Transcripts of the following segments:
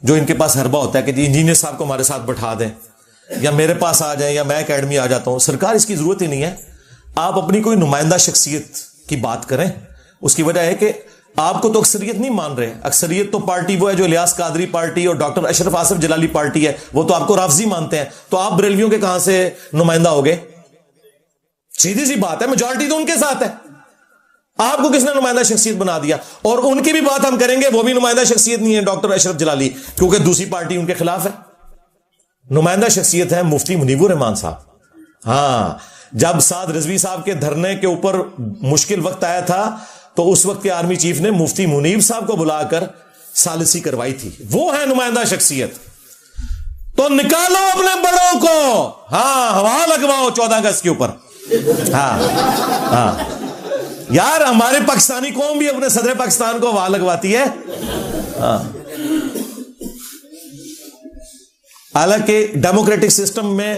جو ان کے پاس حربہ ہوتا ہے کہ جی انجینئر صاحب کو ہمارے ساتھ بٹھا دیں یا میرے پاس آ جائیں یا میں اکیڈمی آ جاتا ہوں. سرکار اس کی ضرورت ہی نہیں ہے. آپ اپنی کوئی نمائندہ شخصیت کی بات کریں. اس کی وجہ ہے کہ آپ کو تو اکثریت نہیں مان رہے. اکثریت تو پارٹی وہ ہے جو الیاس قادری پارٹی اور ڈاکٹر اشرف آصف جلالی پارٹی ہے, وہ تو آپ کو رافضی مانتے ہیں. تو آپ بریلویوں کے کہاں سے نمائندہ ہو گئے؟ سیدھی سی بات ہے, میجورٹی تو ان کے ساتھ ہے. آپ کو کس نے نمائندہ شخصیت بنا دیا؟ اور ان کی بھی بات ہم کریں گے, وہ بھی نمائندہ شخصیت نہیں ہے ڈاکٹر اشرف جلالی, کیونکہ دوسری پارٹی ان کے خلاف ہے. نمائندہ شخصیت ہے مفتی منیب الرحمان صاحب. ہاں, جب سعد رضوی صاحب کے دھرنے کے اوپر مشکل وقت آیا تھا تو اس وقت کے آرمی چیف نے مفتی منیب صاحب کو بلا کر ثالثی کروائی تھی. وہ ہے نمائندہ شخصیت. تو نکالو اپنے بڑوں کو, ہاں ہوا لگواؤ 14 اگست کے اوپر. ہاں یار, ہمارے پاکستانی قوم بھی اپنے صدر پاکستان کو ہوا لگواتی ہے. حالانکہ ڈیموکریٹک سسٹم میں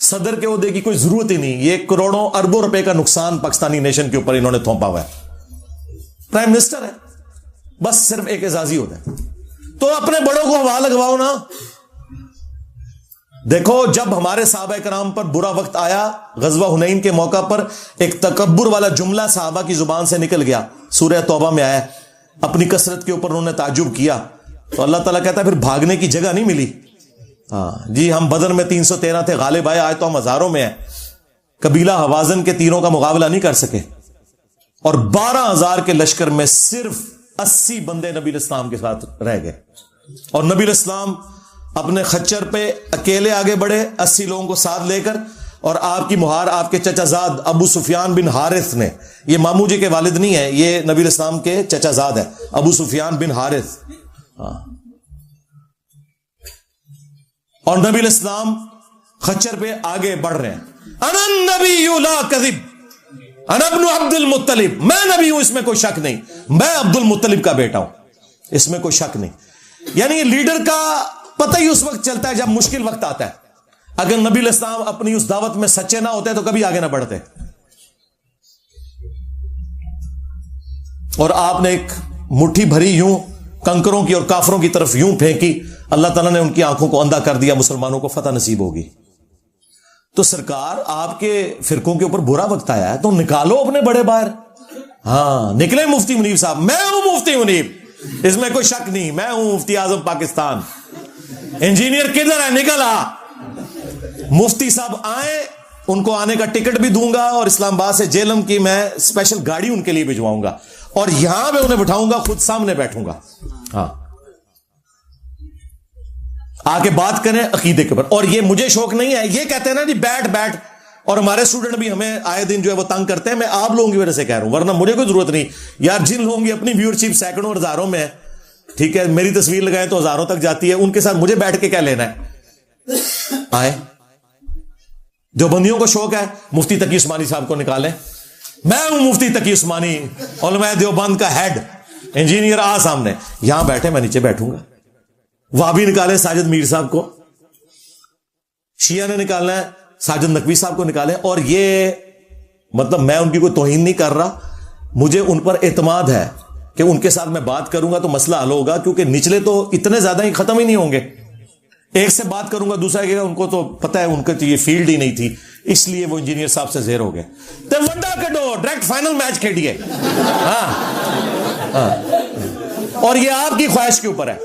صدر کے عہدے کی کوئی ضرورت ہی نہیں. یہ کروڑوں اربوں روپے کا نقصان پاکستانی نیشن کے اوپر انہوں نے تھوپا ہوا ہے. پرائم منسٹر ہے, بس صرف ایک اعزازی ہوتا ہے. تو اپنے بڑوں کو ہوا لگواؤ نا. دیکھو, جب ہمارے صحابہ کرام پر برا وقت آیا غزوہ حنین کے موقع پر, ایک تکبر والا جملہ صحابہ کی زبان سے نکل گیا. سورہ توبہ میں آیا, اپنی کثرت کے اوپر انہوں نے تعجب کیا. تو اللہ تعالیٰ کہتا ہے پھر بھاگنے کی جگہ نہیں ملی. جی ہم بدر میں 313 تھے, غالب آئے, آئے تو ہم ہزاروں میں ہیں. قبیلہ حوازن کے تیروں کا مقابلہ نہیں کر سکے, اور 12,000 کے لشکر میں صرف 80 بندے نبی الاسلام کے ساتھ رہ گئے. اور نبی الاسلام اپنے خچر پہ اکیلے آگے بڑھے 80 لوگوں کو ساتھ لے کر, اور آپ کی مہار آپ کے چچا زاد ابو سفیان بن حارث نے, یہ مامو جی کے والد نہیں ہے, یہ نبی الاسلام کے چچا زاد ہے, ابو سفیان بن حارث. اور نبی الاسلام خچر پہ آگے بڑھ رہے ہیں. انا النبی لا کذب انا ابن عبد المطلب, میں نبی ہوں اس میں کوئی شک نہیں, میں عبد المطلب کا بیٹا ہوں, اس میں کوئی شک نہیں. یعنی لیڈر کا پتہ ہی اس وقت چلتا ہے جب مشکل وقت آتا ہے. اگر نبی الاسلام اپنی اس دعوت میں سچے نہ ہوتے تو کبھی آگے نہ بڑھتے. اور آپ نے ایک مٹھی بھری یوں کنکروں کی اور کافروں کی طرف یوں پھینکی, اللہ تعالیٰ نے ان کی آنکھوں کو اندھا کر دیا, مسلمانوں کو فتح نصیب ہوگی. تو سرکار آپ کے فرقوں کے اوپر برا وقت آیا ہے تو نکالو اپنے بڑے باہر. ہاں نکلے مفتی منیب صاحب, میں ہوں مفتی منیب, اس میں کوئی شک نہیں, میں ہوں مفتی اعظم پاکستان. انجینئر کدھر ہے, نکل آ. مفتی صاحب آئے, ان کو آنے کا ٹکٹ بھی دوں گا, اور اسلام آباد سے جیلم کی میں اسپیشل گاڑی ان کے لیے بھجواؤں گا, اور یہاں میں انہیں بٹھاؤں گا, خود سامنے بیٹھوں گا. ہاں آ کے بات کریں عقیدے کے اوپر. اور یہ مجھے شوق نہیں ہے, یہ کہتے ہیں نا جی بیٹھ بیٹھ, اور ہمارے اسٹوڈنٹ بھی ہمیں آئے دن جو ہے وہ تنگ کرتے ہیں. میں آپ لوگوں کی وجہ سے کہہ رہا ہوں, ورنہ مجھے کوئی ضرورت نہیں یار. جن لوگوں کی اپنی ویورشپ سینکڑوں اور ہزاروں میں ہے, ٹھیک ہے, میری تصویر لگائیں تو ہزاروں تک جاتی ہے, ان کے ساتھ مجھے بیٹھ کے کیا لینا ہے. آئے جو بندیوں کو شوق ہے مفتی تقی عثمانی صاحب کو نکالیں. میں ہوں مفتی تقی عثمانی, علماء دیوبند کا ہیڈ. انجینئر آ سامنے, یہاں بیٹھے, میں نیچے بیٹھوں گا. وہابی نکالے ساجد میر صاحب کو, شیعہ نے نکالنا ہے ساجد نقوی صاحب کو نکالیں. اور یہ مطلب میں ان کی کوئی توہین نہیں کر رہا, مجھے ان پر اعتماد ہے کہ ان کے ساتھ میں بات کروں گا تو مسئلہ حل ہوگا, کیونکہ نچلے تو اتنے زیادہ ہی ختم ہی نہیں ہوں گے. ایک سے بات کروں گا دوسرا کہ ان کو تو پتہ ہے ان کا یہ فیلڈ ہی نہیں تھی, اس لیے وہ انجینئر صاحب سے زیر ہو گئے. تو وڈا کڈو, ڈائریکٹ فائنل میچ کھیلیے. ہاں اور یہ آپ کی خواہش کے اوپر ہے.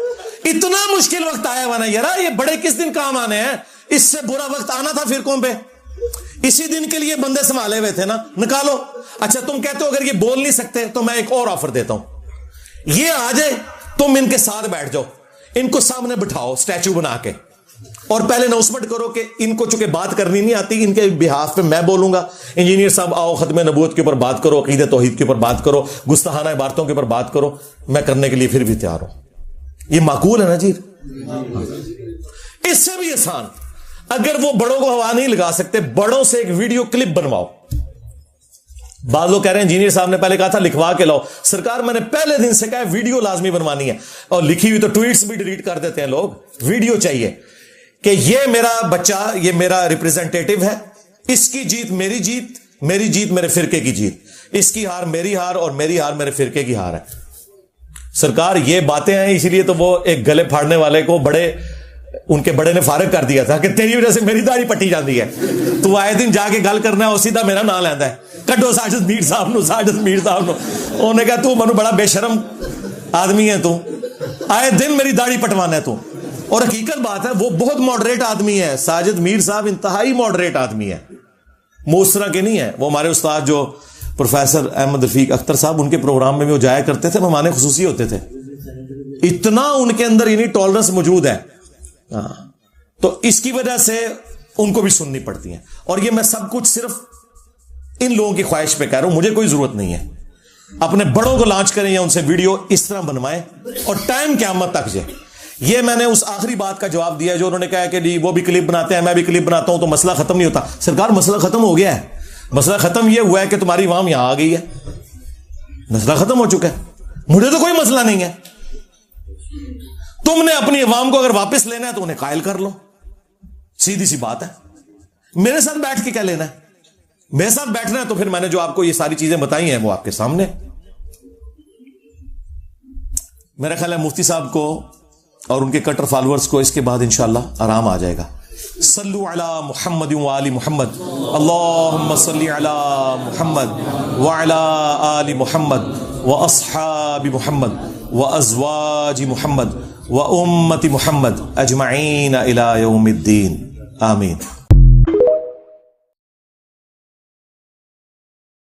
اتنا مشکل وقت آیا ہوا نا یار, یہ بڑے کس دن کام آنے ہیں, اس سے برا وقت آنا تھا فرقوں پہ. اسی دن کے لیے بندے سنبھالے ہوئے تھے نا, نکالو. اچھا تم کہتے ہو اگر یہ بول نہیں سکتے تو میں ایک اور آفر دیتا ہوں, یہ آ جائے, تم ان کے ساتھ بیٹھ جاؤ, ان کو سامنے بٹھاؤ اسٹیچو بنا کے, اور پہلے اناؤنسمنٹ کرو کہ ان کو چونکہ بات کرنی نہیں آتی, ان کے بہاف پہ میں بولوں گا. انجینئر صاحب آؤ, ختم نبوت کے اوپر بات کرو, عقیدہ توحید کے اوپر بات کرو, گستاخانہ عبارتوں کے اوپر بات کرو, میں کرنے کے لیے پھر بھی تیار ہوں. یہ معقول ہے نا جی؟ اس سے بھی آسان, اگر وہ بڑوں کو ہوا نہیں لگا سکتے, بڑوں سے ایک ویڈیو کلپ بنواؤ. بعض لوگ کہہ رہے ہیں انجینئر صاحب نے پہلے کہا تھا لکھوا کے لاؤ. سرکار میں نے پہلے دن سے کہا ویڈیو لازمی بنوانی ہے, اور لکھی ہوئی تو ٹویٹس بھی ڈیلیٹ کر دیتے ہیں لوگ. ویڈیو چاہیے کہ یہ میرا بچہ, یہ میرا ریپرزینٹیٹو ہے, اس کی جیت میری جیت, میری جیت میرے فرقے کی جیت, اس کی ہار میری ہار, اور میری ہار میرے فرقے کی ہار ہے. سرکار یہ باتیں ہیں، اسی لیے تو وہ ایک گلے پھاڑنے والے کو ان کے بڑے نے فارغ کر دیا تھا کہ تیری وجہ سے میری داڑھی پٹی جاتی ہے، تو آئے دن جا کے گل کرنا ہے، اور سیدھا میرا نام لینا ہے، کڈو ساجد میر صاحب نو، ساجد میر صاحب نو. انہوں نے کہا تو منو بڑا بے شرم آدمی ہے، تو آئے دن میری داڑھی پٹوانا ہے تو. اور حقیقت بات ہے وہ بہت ماڈریٹ آدمی ہے، ساجد میر صاحب انتہائی ماڈریٹ آدمی ہے، موسرا کے نہیں ہے. وہ ہمارے استاد جو پروفیسر احمد رفیق اختر صاحب، ان کے پروگرام میں بھی وہ جایا کرتے تھے، مہمان خصوصی ہوتے تھے. اتنا ان کے اندر یعنی ٹالرنس موجود ہے. تو اس کی وجہ سے ان کو بھی سننی پڑتی ہیں. اور یہ میں سب کچھ صرف ان لوگوں کی خواہش پہ کہہ رہا ہوں، مجھے کوئی ضرورت نہیں ہے. اپنے بڑوں کو لانچ کریں یا ان سے ویڈیو اس طرح بنوائیں اور ٹائم قیامت تک جائے. یہ میں نے اس آخری بات کا جواب دیا جو انہوں نے کہا کہ جی وہ بھی کلپ بناتے ہیں، میں بھی کلپ بناتا ہوں، تو مسئلہ ختم نہیں ہوتا. سرکار مسئلہ ختم ہو گیا ہے. مسئلہ ختم یہ ہوا ہے کہ تمہاری عوام یہاں آ گئی ہے، مسئلہ ختم ہو چکا ہے. مجھے تو کوئی مسئلہ نہیں ہے. تم نے اپنی عوام کو اگر واپس لینا ہے تو انہیں قائل کر لو، سیدھی سی بات ہے. میرے ساتھ بیٹھ کے کیا لینا ہے؟ میرے ساتھ بیٹھنا ہے تو پھر میں نے جو آپ کو یہ ساری چیزیں بتائی ہیں وہ آپ کے سامنے. میرا خیال ہے مفتی صاحب کو اور ان کے کٹر فالوورز کو اس کے بعد انشاءاللہ آرام آ جائے گا. صلو علی محمد و آل محمد، اللہم صلی علی محمد وعلی آل محمد واصحاب محمد وازواج محمد وامت محمد اجمعین الی یوم الدین. آمین.